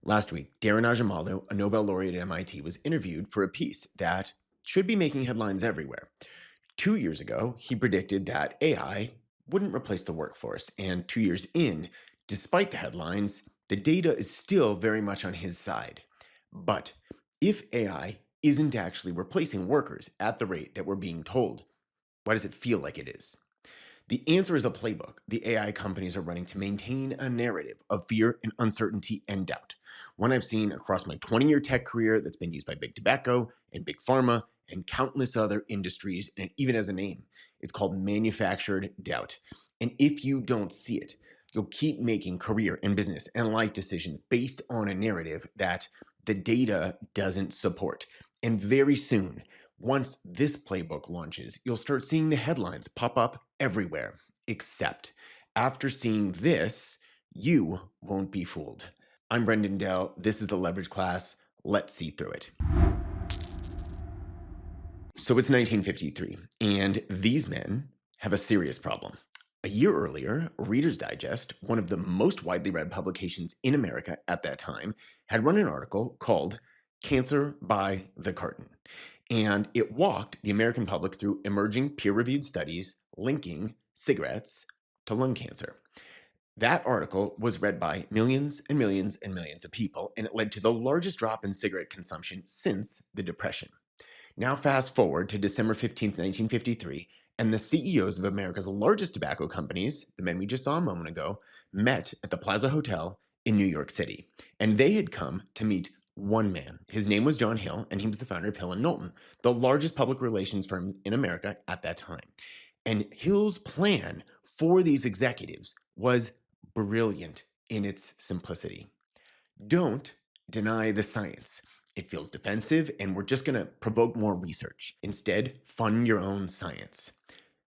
Last week, Darren Ajamaldo, a Nobel laureate at MIT, was interviewed for a piece that should be making headlines everywhere. 2 years ago, he predicted that AI wouldn't replace the workforce. And 2 years in, despite the headlines, the data is still very much on his side. But if AI isn't actually replacing workers at the rate that we're being told, why does it feel like it is? The answer is a playbook the AI companies are running to maintain a narrative of fear and uncertainty and doubt. One I've seen across my 20-year tech career that's been used by big tobacco and big pharma and countless other industries, and it even has a name. It's called manufactured doubt. And if you don't see it, you'll keep making career and business and life decisions based on a narrative that the data doesn't support. And very soon, once this playbook launches, you'll start seeing the headlines pop up everywhere. Except after seeing this, you won't be fooled. I'm Brendan Dell. This is the Leverage Class. Let's see through it. So it's 1953, and these men have a serious problem. A year earlier, Reader's Digest, one of the most widely read publications in America at that time, had run an article called Cancer by the Carton. And it walked the American public through emerging peer-reviewed studies linking cigarettes to lung cancer. That article was read by millions and millions and millions of people, and it led to the largest drop in cigarette consumption since the Depression. Now, fast forward to December 15th, 1953, and the CEOs of America's largest tobacco companies, the men we just saw a moment ago, met at the Plaza Hotel in New York City. And they had come to meet one man. His name was John Hill, and he was the founder of Hill and Knowlton, the largest public relations firm in America at that time. And Hill's plan for these executives was brilliant in its simplicity. Don't deny the science. It feels defensive, and we're just going to provoke more research. Instead, fund your own science.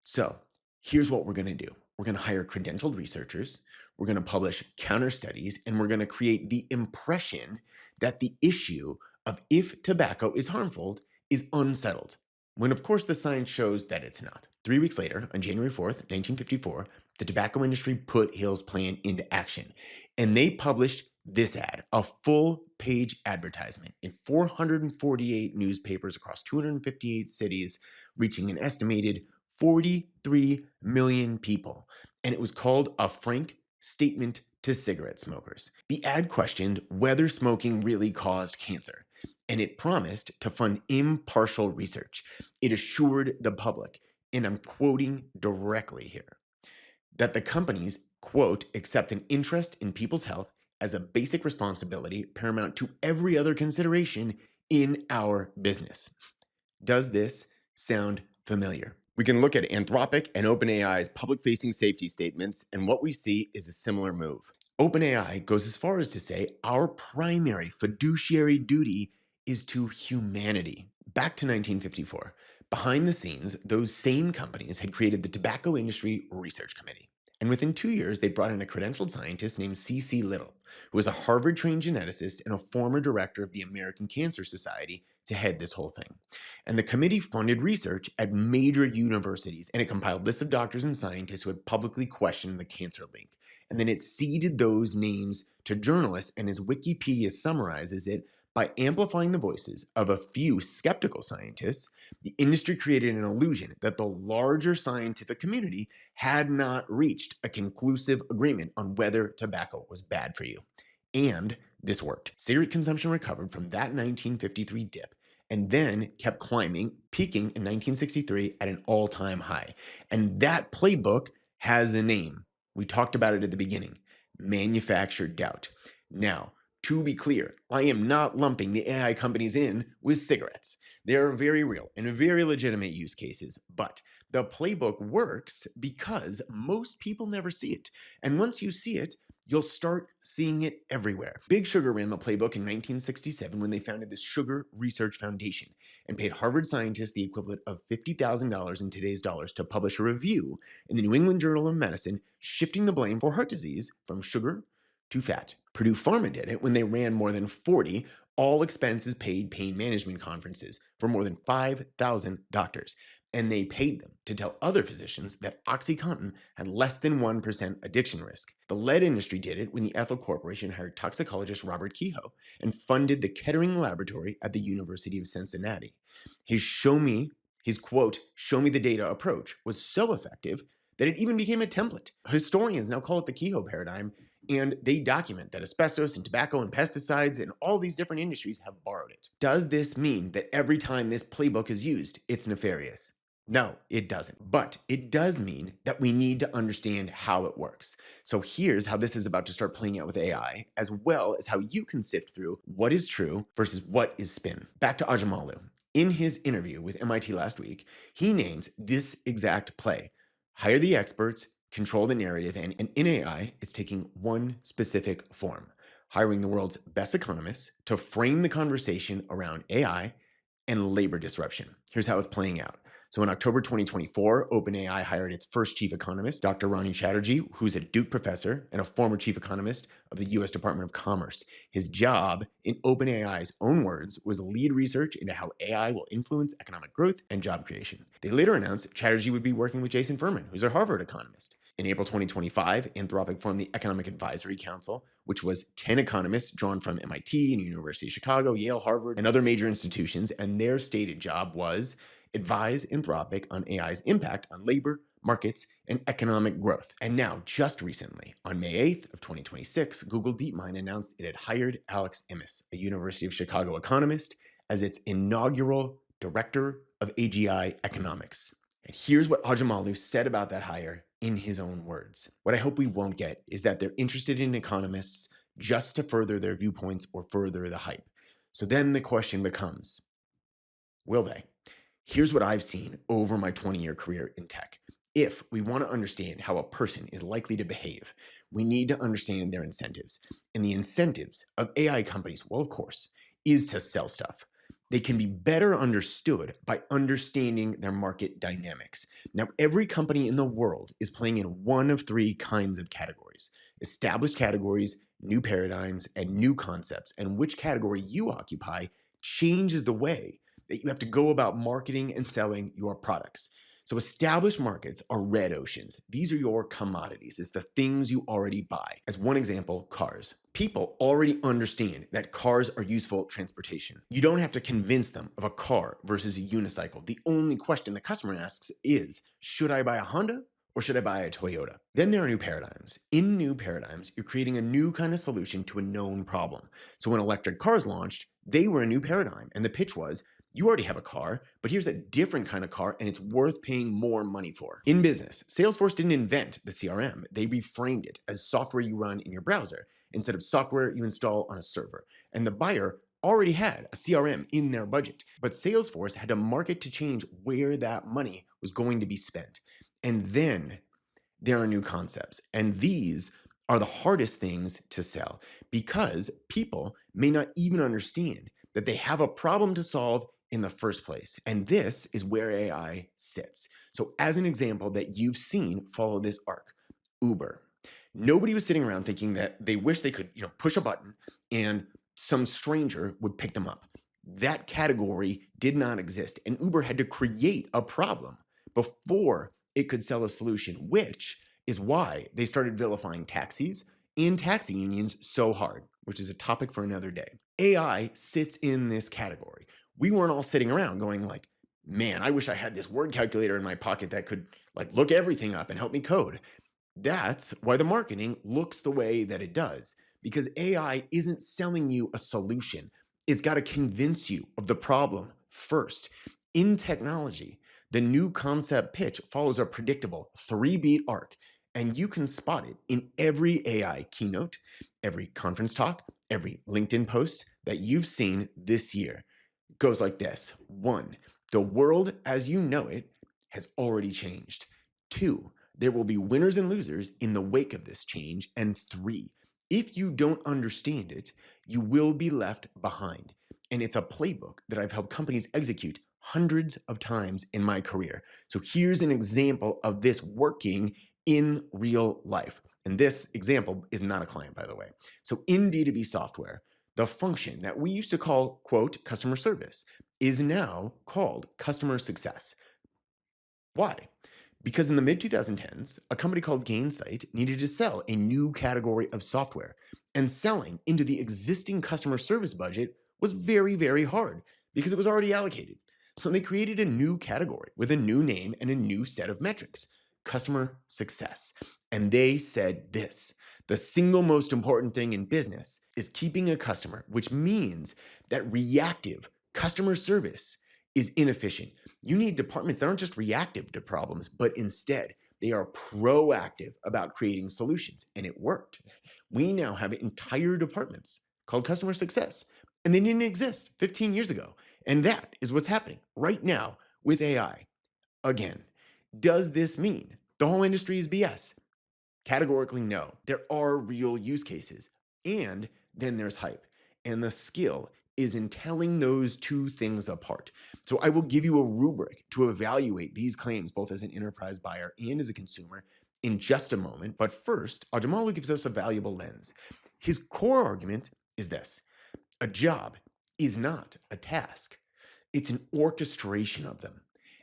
So here's what we're going to do. We're going to hire credentialed researchers. We're going to publish counter studies, and we're going to create the impression that the issue of if tobacco is harmful is unsettled, when of course the science shows that it's not. 3 weeks later, on January 4th, 1954, the tobacco industry put Hill's plan into action, and they published this ad, a full page advertisement in 448 newspapers across 258 cities, reaching an estimated 43 million people. And it was called A Frank Statement to Cigarette Smokers. The ad questioned whether smoking really caused cancer, and it promised to fund impartial research. It assured the public, and I'm quoting directly here, that the companies, quote, accept an interest in people's health as a basic responsibility paramount to every other consideration in our business. Does this sound familiar? We can look at Anthropic and OpenAI's public-facing safety statements, and what we see is a similar move. OpenAI goes as far as to say our primary fiduciary duty is to humanity. Back to 1954. Behind the scenes, those same companies had created the Tobacco Industry Research Committee. And within 2 years, they brought in a credentialed scientist named C.C. Little, who was a Harvard-trained geneticist and a former director of the American Cancer Society, to head this whole thing. And the committee funded research at major universities, and it compiled lists of doctors and scientists who had publicly questioned the cancer link. And then it seeded those names to journalists, and as Wikipedia summarizes it, by amplifying the voices of a few skeptical scientists, the industry created an illusion that the larger scientific community had not reached a conclusive agreement on whether tobacco was bad for you. And this worked. Cigarette consumption recovered from that 1953 dip and then kept climbing, peaking in 1963 at an all-time high. And that playbook has a name. We talked about it at the beginning: manufactured doubt. Now, to be clear, I am not lumping the AI companies in with cigarettes. They are very real and very legitimate use cases, but the playbook works because most people never see it. And once you see it, you'll start seeing it everywhere. Big Sugar ran the playbook in 1967 when they founded the Sugar Research Foundation and paid Harvard scientists the equivalent of $50,000 in today's dollars to publish a review in the New England Journal of Medicine, shifting the blame for heart disease from sugar to fat. Purdue Pharma did it when they ran more than 40 all expenses paid pain management conferences for more than 5,000 doctors. and they paid them to tell other physicians that OxyContin had less than 1% addiction risk. The lead industry did it when the Ethel Corporation hired toxicologist Robert Kehoe and funded the Kettering Laboratory at the University of Cincinnati. His quote, show me the data approach was so effective that it even became a template. Historians now call it the Kehoe paradigm, and they document that asbestos and tobacco and pesticides and all these different industries have borrowed it. Does this mean that every time this playbook is used, it's nefarious? No, it doesn't. But it does mean that we need to understand how it works. So here's how this is about to start playing out with AI, as well as how you can sift through what is true versus what is spin. Back to Ajamalu. In his interview with MIT last week, he names this exact play: hire the experts, control the narrative, and in AI, it's taking one specific form: hiring the world's best economists to frame the conversation around AI and labor disruption. Here's how it's playing out. So in October 2024, OpenAI hired its first chief economist, Dr. Ronnie Chatterjee, who's a Duke professor and a former chief economist of the US Department of Commerce. His job, in OpenAI's own words, was lead research into how AI will influence economic growth and job creation. They later announced Chatterjee would be working with Jason Furman, who's a Harvard economist. In April 2025, Anthropic formed the Economic Advisory Council, which was 10 economists drawn from MIT and University of Chicago, Yale, Harvard, and other major institutions, and their stated job was advise Anthropic on AI's impact on labor, markets, and economic growth. And now, just recently, on May 8th of 2026, Google DeepMind announced it had hired Alex Immis, a University of Chicago economist, as its inaugural director of AGI economics. And here's what Hajamalu said about that hire in his own words. What I hope we won't get is that they're interested in economists just to further their viewpoints or further the hype. So then the question becomes, will they? Here's what I've seen over my 20-year career in tech. If we want to understand how a person is likely to behave, we need to understand their incentives. And the incentives of AI companies, well, of course, is to sell stuff. They can be better understood by understanding their market dynamics. Now, every company in the world is playing in one of three kinds of categories: established categories, new paradigms, and new concepts. And which category you occupy changes the way that you have to go about marketing and selling your products. So established markets are red oceans. These are your commodities. It's the things you already buy. As one example, cars. People already understand that cars are useful transportation. You don't have to convince them of a car versus a unicycle. The only question the customer asks is, should I buy a Honda or should I buy a Toyota? Then there are new paradigms. In new paradigms, you're creating a new kind of solution to a known problem. So when electric cars launched, they were a new paradigm, and the pitch was, you already have a car, but here's a different kind of car, and it's worth paying more money for. In business, Salesforce didn't invent the CRM. They reframed it as software you run in your browser instead of software you install on a server. And the buyer already had a CRM in their budget, but Salesforce had to market to change where that money was going to be spent. And then there are new concepts, and these are the hardest things to sell because people may not even understand that they have a problem to solve in the first place. And this is where AI sits. So as an example that you've seen follow this arc, Uber. Nobody was sitting around thinking that they wish they could, push a button and some stranger would pick them up. That category did not exist, and Uber had to create a problem before it could sell a solution, which is why they started vilifying taxis and taxi unions so hard, which is a topic for another day. AI sits in this category. We weren't all sitting around going like, man, I wish I had this word calculator in my pocket that could look everything up and help me code. That's why the marketing looks the way that it does, because AI isn't selling you a solution. It's got to convince you of the problem first. In technology, the new concept pitch follows a predictable 3-beat arc, and you can spot it in every AI keynote, every conference talk, every LinkedIn post that you've seen this year. It goes like this. 1, the world as you know it has already changed. 2, there will be winners and losers in the wake of this change. And 3, if you don't understand it, you will be left behind. And it's a playbook that I've helped companies execute hundreds of times in my career. So here's an example of this working in real life. And this example is not a client, by the way. So in B2B software, the function that we used to call, quote, customer service is now called customer success. Why? Because in the mid 2010s, a company called Gainsight needed to sell a new category of software, and selling into the existing customer service budget was very, very hard because it was already allocated. So they created a new category with a new name and a new set of metrics: customer success. And they said this: the single most important thing in business is keeping a customer, which means that reactive customer service is inefficient. You need departments that aren't just reactive to problems, but instead they are proactive about creating solutions. And it worked. We now have entire departments called customer success, and they didn't exist 15 years ago. And that is what's happening right now with AI. Again, does this mean the whole industry is BS? Categorically, no. There are real use cases. And then there's hype. And the skill is in telling those two things apart. So I will give you a rubric to evaluate these claims, both as an enterprise buyer and as a consumer, in just a moment. But first, Ajamalu gives us a valuable lens. His core argument is this: a job is not a task, it's an orchestration of them.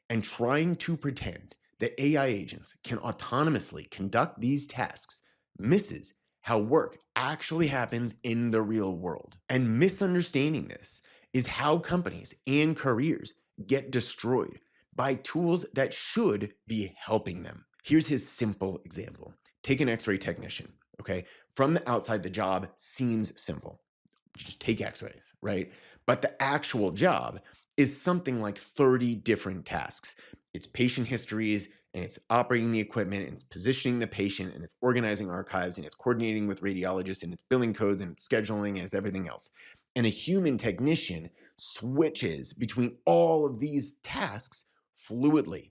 And trying to pretend that AI agents can autonomously conduct these tasks misses how work actually happens in the real world. And misunderstanding this is how companies and careers get destroyed by tools that should be helping them. Here's his simple example. Take an x-ray technician, okay? From the outside, the job seems simple. You just take x-rays, right? But the actual job is something like 30 different tasks. It's patient histories, and it's operating the equipment, and it's positioning the patient, and it's organizing archives, and it's coordinating with radiologists, and it's billing codes, and it's scheduling, and it's everything else. And a human technician switches between all of these tasks fluidly.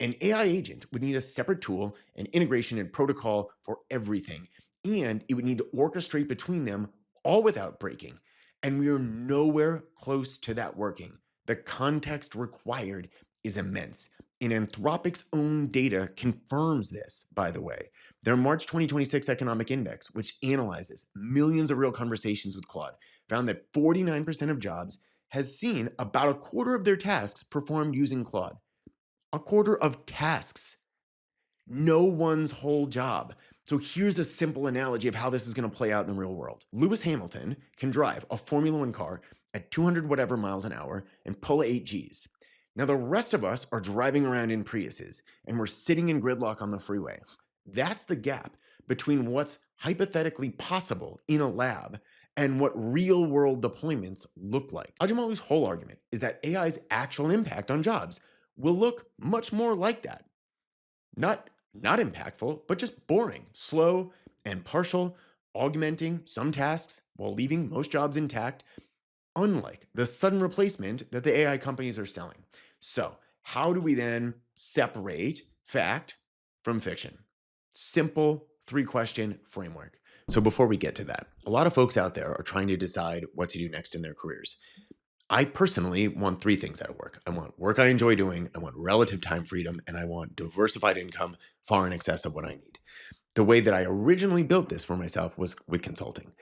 An AI agent would need a separate tool and integration and protocol for everything, and it would need to orchestrate between them all without breaking. And we are nowhere close to that working. The context required is immense. And Anthropic's own data confirms this, by the way. Their March 2026 Economic Index, which analyzes millions of real conversations with Claude, found that 49% of jobs has seen about a quarter of their tasks performed using Claude. A quarter of tasks, no one's whole job. So here's a simple analogy of how this is going to play out in the real world. Lewis Hamilton can drive a Formula One car at 200 whatever miles an hour and pull 8 Gs. Now the rest of us are driving around in Priuses and we're sitting in gridlock on the freeway. That's the gap between what's hypothetically possible in a lab and what real world deployments look like. Ajamalu's whole argument is that AI's actual impact on jobs will look much more like that. Not impactful, but just boring, slow, and partial, augmenting some tasks while leaving most jobs intact, unlike the sudden replacement that the AI companies are selling. So, how do we then separate fact from fiction? Simple 3-question framework. So, before we get to that, a lot of folks out there are trying to decide what to do next in their careers. I personally want 3 things out of work. I want work I enjoy doing, I want relative time freedom, and I want diversified income far in excess of what I need. The way that I originally built this for myself was with consulting.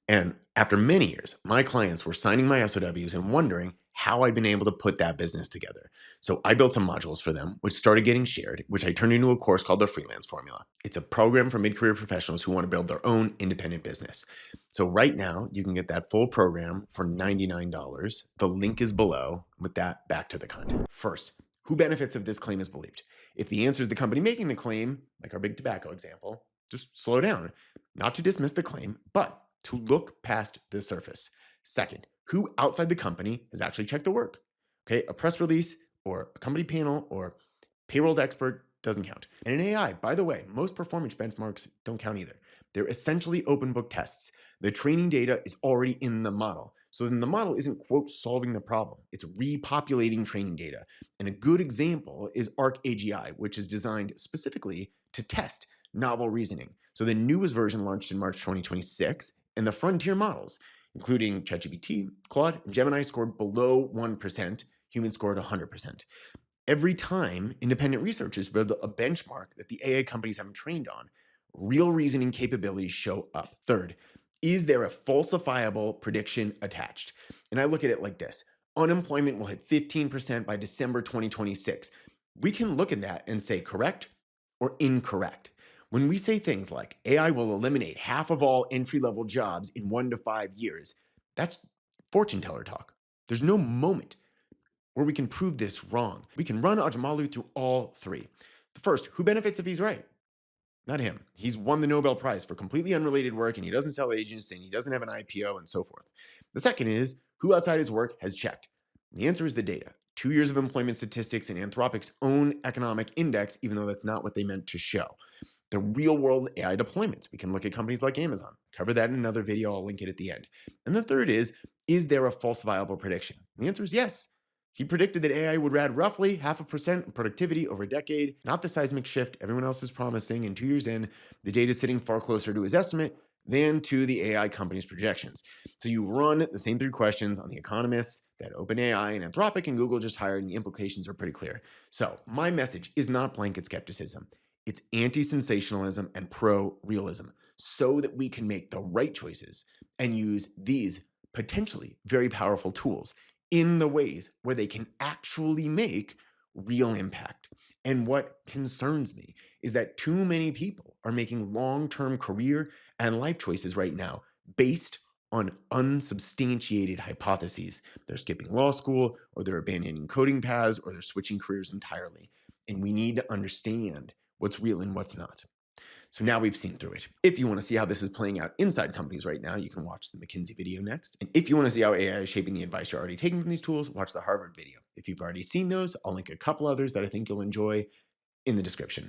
And after many years, my clients were signing my SOWs and wondering how I'd been able to put that business together. So I built some modules for them, which started getting shared, which I turned into a course called the Freelance Formula. It's a program for mid-career professionals who want to build their own independent business. So right now, you can get that full program for $99. The link is below. With that, back to the content. First, who benefits if this claim is believed? If the answer is the company making the claim, like our big tobacco example, just slow down. Not to dismiss the claim, but to look past the surface. Second, who outside the company has actually checked the work? Okay, a press release or a company panel or payroll expert doesn't count. And in AI, by the way, most performance benchmarks don't count either. They're essentially open book tests. The training data is already in the model. So then the model isn't, quote, solving the problem. It's repopulating training data. And a good example is Arc AGI, which is designed specifically to test novel reasoning. So the newest version launched in March 2026, and the frontier models, including ChatGPT, Claude, and Gemini, scored below 1%. Humans scored 100%. Every time independent researchers build a benchmark that the AI companies haven't trained on, real reasoning capabilities show up. Third, is there a falsifiable prediction attached? And I look at it like this: unemployment will hit 15% by December 2026. We can look at that and say correct or incorrect. When we say things like AI will eliminate half of all entry level jobs in 1 to 5 years, that's fortune teller talk. There's no moment where we can prove this wrong. We can run Ajmalu through all three. The first, who benefits if he's right? Not him. He's won the Nobel Prize for completely unrelated work and he doesn't sell agents and he doesn't have an IPO and so forth. The second is, who outside his work has checked? The answer is the data. 2 years of employment statistics and Anthropic's own economic index, even though that's not what they meant to show. The real world AI deployments. We can look at companies like Amazon. Cover that in another video. I'll link it at the end. And the third is there a false viable prediction? And the answer is yes. He predicted that AI would add roughly 0.5% in productivity over a decade, not the seismic shift everyone else is promising. And 2 years in, the data is sitting far closer to his estimate than to the AI company's projections. So you run the same three questions on the Economist that OpenAI and Anthropic and Google just hired, and the implications are pretty clear. So my message is not blanket skepticism. It's anti-sensationalism and pro-realism so that we can make the right choices and use these potentially very powerful tools in the ways where they can actually make real impact. And what concerns me is that too many people are making long-term career and life choices right now based on unsubstantiated hypotheses. They're skipping law school, or they're abandoning coding paths, or they're switching careers entirely. And we need to understand what's real and what's not. So now we've seen through it. If you want to see how this is playing out inside companies right now, you can watch the McKinsey video next. And if you want to see how AI is shaping the advice you're already taking from these tools, watch the Harvard video. If you've already seen those, I'll link a couple others that I think you'll enjoy in the description.